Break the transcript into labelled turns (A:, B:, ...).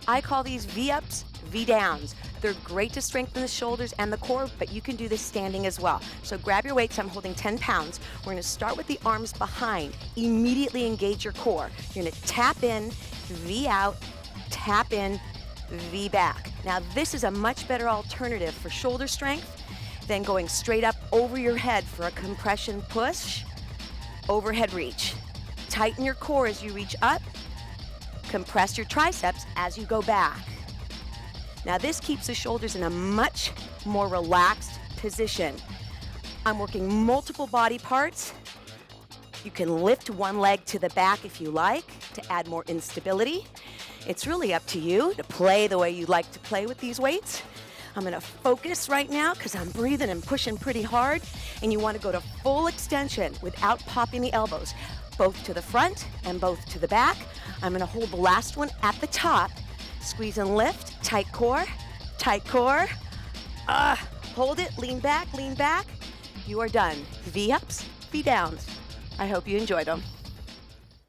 A: I call these V-ups, V-downs. They're great to strengthen the shoulders and the core, but you can do this standing as well. So grab your weights. I'm holding 10 pounds. We're gonna start with the arms behind. Immediately engage your core. You're gonna tap in, V out, tap in, V back. Now this is a much better alternative for shoulder strength than going straight up over your head for a compression push, overhead reach. Tighten your core as you reach up, compress your triceps as you go back. Now this keeps the shoulders in a much more relaxed position. I'm working multiple body parts. You can lift one leg to the back if you like to add more instability. It's really up to you to play the way you like to play with these weights. I'm gonna focus right now because I'm breathing and pushing pretty hard, and you wanna go to full extension without popping the elbows, both to the front and both to the back. I'm gonna hold the last one at the top. Squeeze and lift, tight core, tight core. Hold it, lean back, lean back. You are done. V-ups, V-downs. I hope you enjoyed them.